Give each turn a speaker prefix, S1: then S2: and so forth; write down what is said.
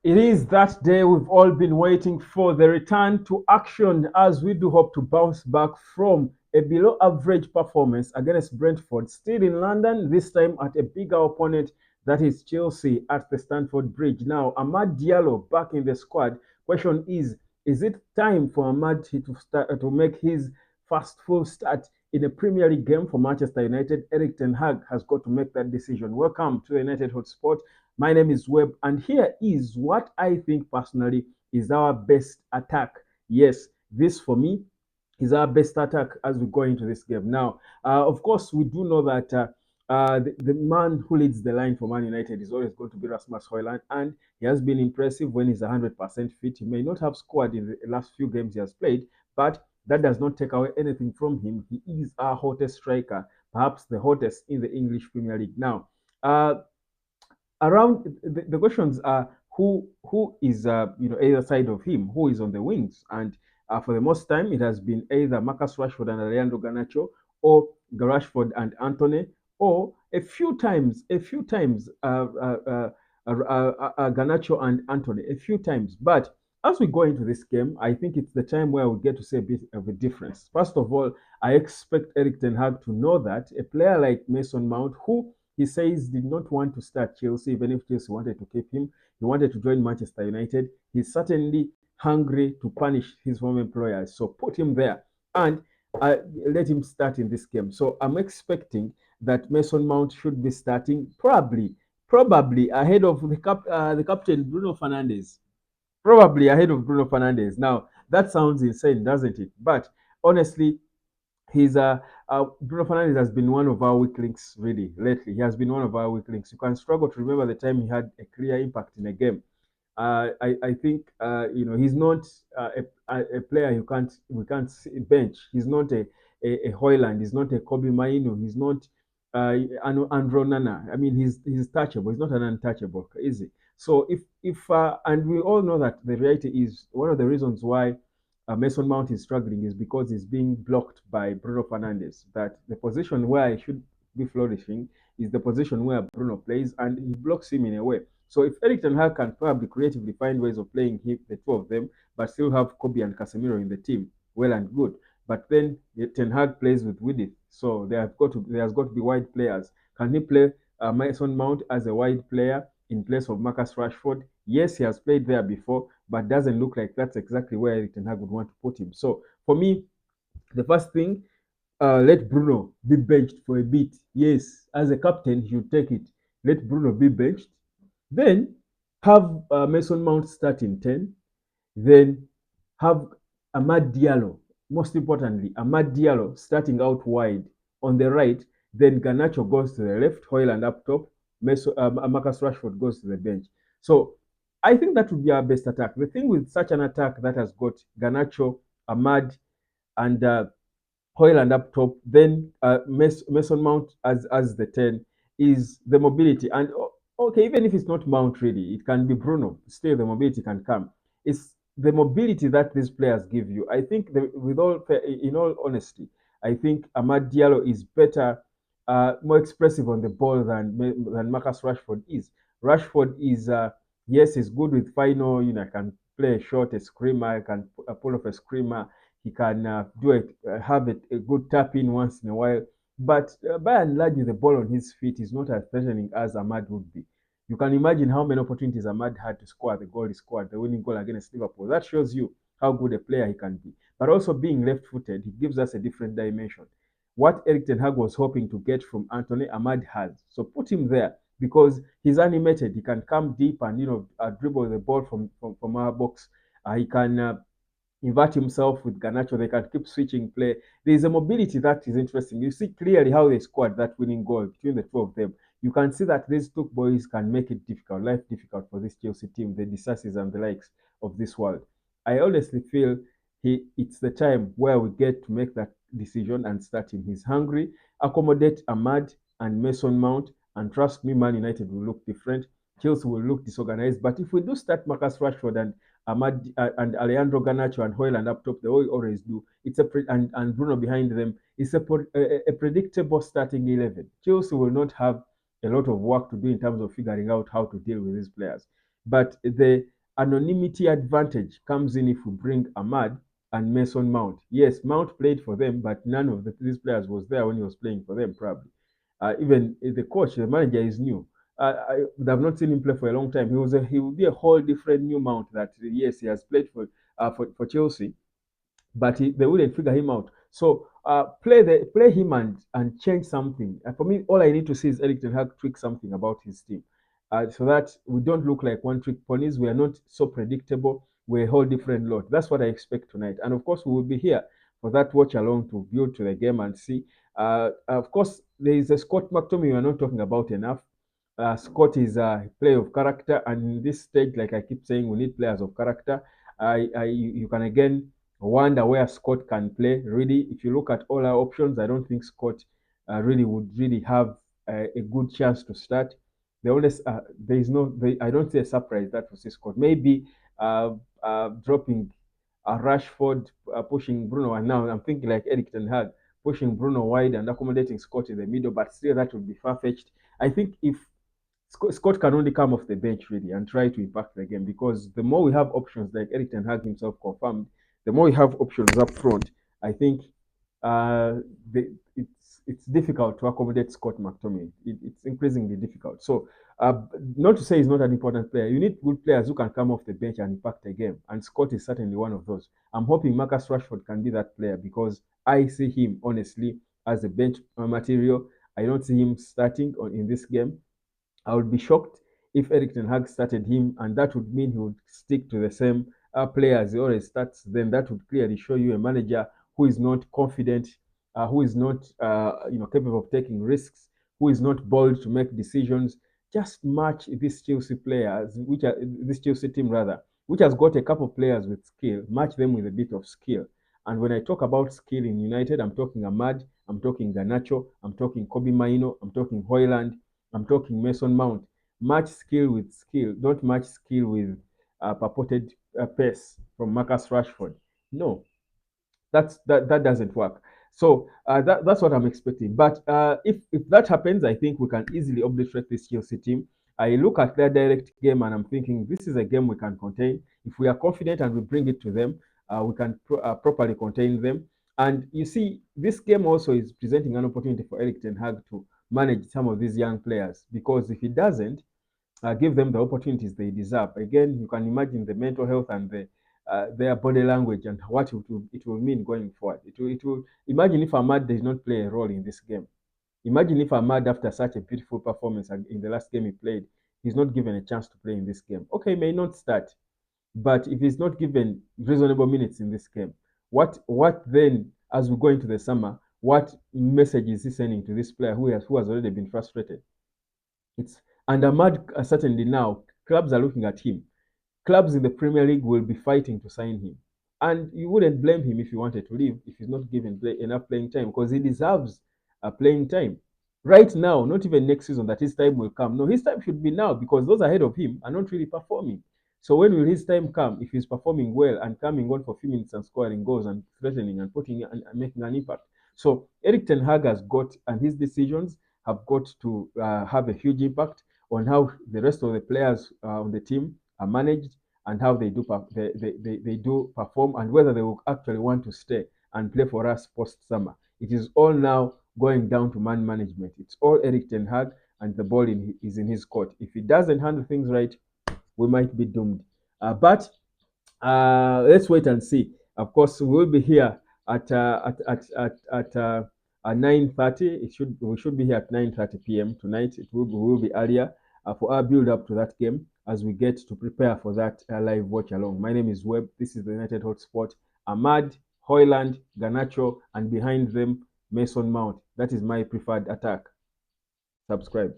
S1: It is that day we've all been waiting for, the return to action, as we do hope to bounce back from a below average performance against Brentford, still in London, this time at a bigger opponent, that is Chelsea at the Stamford Bridge. Now, Amad Diallo back in the squad. Question is it time for Amad to make his first full start in a Premier League game for Manchester United? Erik Ten Hag has got to make that decision. Welcome to United Hotspot. My name is Webb, and here is what I think personally is our best attack. Yes, this for me is our best attack as we go into this game. Now, of course, we do know that the man who leads the line for Man United is always going to be Rasmus Højlund, and he has been impressive when he's 100% fit. He may not have scored in the last few games he has played, but that does not take away anything from him. He is our hottest striker, perhaps the hottest in the English Premier League. Now, around the questions are who is either side of him, who is on the wings, and for the most time it has been either Marcus Rashford and Alejandro Garnacho, or Rashford and Anthony, or a few times Garnacho and Anthony, a few times. But as we go into this game, I think it's the time where we get to see a bit of a difference. First of all, I expect Erik Ten Hag to know that a player like Mason Mount, who he says did not want to start Chelsea, even if Chelsea wanted to keep him. He wanted to join Manchester United. He's certainly hungry to punish his former employers. So put him there and let him start in this game. So I'm expecting that Mason Mount should be starting probably ahead of the captain Bruno Fernandes. Probably ahead of Bruno Fernandes. Now that sounds insane, doesn't it? But honestly, he's Bruno Fernandes has been one of our weak links really lately. He has been one of our weak links. You can struggle to remember the time he had a clear impact in a game. I think he's not a player we can't bench. He's not a Hoyland. He's not a Kobe Mainu. He's not Andro Nana. I mean, he's touchable. He's not an untouchable, is he? So if and we all know that the reality is one of the reasons why Mason Mount is struggling is because he's being blocked by Bruno Fernandes. That the position where he should be flourishing is the position where Bruno plays, and he blocks him in a way. So if Eric Ten Hag can probably creatively find ways of playing the two of them, but still have Kobe and Casemiro in the team, well and good. But then Ten Hag plays with Widith, so there's got to be wide players. Can he play Mason Mount as a wide player in place of Marcus Rashford? Yes, he has played there before, but doesn't look like that's exactly where Eric Ten Hag would want to put him. So for me, the first thing, let Bruno be benched for a bit. Yes, as a captain, he should take it. Let Bruno be benched. Then have Mason Mount start in 10. Then have Amad Diallo, most importantly, Amad Diallo starting out wide on the right. Then Garnacho goes to the left, Hoyland up top, Marcus Rashford goes to the bench. So I think that would be our best attack. The thing with such an attack that has got Garnacho, Amad, and Hoyland up top, then Mason Mount as the 10 is the mobility. And okay, even if it's not Mount really, it can be Bruno. Still, the mobility can come. It's the mobility that these players give you. I think, in all honesty, I think Amad Diallo is better, more expressive on the ball than Marcus Rashford is. Rashford is yes, he's good with final. Can play a shot, a screamer, can pull off a screamer. He can do it, have a good tap in once in a while. But by and large, with the ball on his feet, he's not as threatening as Ahmad would be. You can imagine how many opportunities Ahmad had to score the goal he scored, the winning goal against Liverpool. That shows you how good a player he can be. But also being left footed, he gives us a different dimension. What Erik Ten Hag was hoping to get from Anthony, Ahmad has. So put him there because he's animated. He can come deep and dribble the ball from our box. He can invert himself with Garnacho. They can keep switching play. There is a mobility that is interesting. You see clearly how they scored that winning goal between the two of them. You can see that these two boys can make it difficult, life difficult for this Chelsea team, the Disasses and the likes of this world. I honestly feel it's the time where we get to make that decision and start him. He's hungry. Accommodate Ahmad and Mason Mount, and trust me, Man United will look different. Chelsea will look disorganized. But if we do start Marcus Rashford and Amad and Alejandro Garnacho and Hoyland up top, the way we always do, and Bruno behind them, it's a predictable starting 11. Chelsea will not have a lot of work to do in terms of figuring out how to deal with these players. But the anonymity advantage comes in if we bring Amad and Mason Mount. Yes, Mount played for them, but none of these players was there when he was playing for them, probably. Even the coach, the manager is new. I have not seen him play for a long time. He will be a whole different new Mount that yes, he has played for Chelsea, but they wouldn't figure him out. So play him and change something. For me, all I need to see is Erik Ten Hag tweak something about his team, so that we don't look like one trick ponies. We are not so predictable. We're a whole different lot. That's what I expect tonight. And of course, we will be here for that watch along to view to the game and see. Of course, there is a Scott McTominay we are not talking about enough. Scott is a player of character, and in this stage, like I keep saying, we need players of character. You can again wonder where Scott can play. Really, if you look at all our options, I don't think Scott really would really have a good chance to start. There is no, I don't see a surprise that will see Scott. Maybe dropping Rashford, pushing Bruno, and now I'm thinking like Erik Ten Hag, pushing Bruno wide and accommodating Scott in the middle, but still that would be far fetched. I think if Scott can only come off the bench really and try to impact the game, because the more we have options, like Erik Ten Hag himself confirmed, the more we have options up front. I think it's difficult to accommodate Scott McTominay. It's increasingly difficult. So not to say he's not an important player. You need good players who can come off the bench and impact the game, and Scott is certainly one of those. I'm hoping Marcus Rashford can be that player because I see him honestly as a bench material. I don't see him starting in this game. I would be shocked if Erik Ten Hag started him, and that would mean he would stick to the same players he always starts. Then that would clearly show you a manager who is not confident, who is not capable of taking risks, who is not bold to make decisions. Just match these Chelsea players, which are this Chelsea team rather, which has got a couple of players with skill. Match them with a bit of skill. And when I talk about skill in United, I'm talking Amad, I'm talking Garnacho, I'm talking Kobe Maino, I'm talking Hoyland, I'm talking Mason Mount. Match skill with skill. Don't match skill with purported pace from Marcus Rashford. No, that doesn't work. So that's what I'm expecting. But if that happens, I think we can easily obliterate this Chelsea team. I look at their direct game and I'm thinking this is a game we can contain. If we are confident and we bring it to them, we can properly contain them. And you see, this game also is presenting an opportunity for Erik Ten Hag to manage some of these young players, because if he doesn't give them the opportunities they deserve, again, you can imagine the mental health and their body language and what it will mean going forward. It will imagine if Ahmad does not play a role in this game. Imagine if Ahmad, after such a beautiful performance in the last game he played, he's not given a chance to play in this game. Okay, he may not start, but if he's not given reasonable minutes in this game, what then, as we go into the summer, what message is he sending to this player who has already been frustrated? It's and Ahmad certainly now clubs are looking at him. Clubs in the Premier League will be fighting to sign him, and you wouldn't blame him if he wanted to leave if he's not given enough playing time, because he deserves playing time. Right now, not even next season that his time will come. No, his time should be now, because those ahead of him are not really performing. So when will his time come if he's performing well and coming on for a few minutes and scoring goals and threatening and putting and making an impact? So Erik Ten Hag has got, and his decisions have got to have a huge impact on how the rest of the players on the team are managed and how they do perform, and whether they will actually want to stay and play for us post summer. It is all now going down to man management. It's all Erik Ten Hag, and the ball is in his court. If he doesn't handle things right, we might be doomed. But let's wait and see. Of course, we will be here at 9:30. We should be here at 9:30 p.m. tonight. We will be earlier for our build up to that game as we get to prepare for that live watch along. My name is Webb. This is the United Hotspot. Ahmad, Hoyland, Garnacho, and behind them Mason Mount. That is my preferred attack. Subscribe.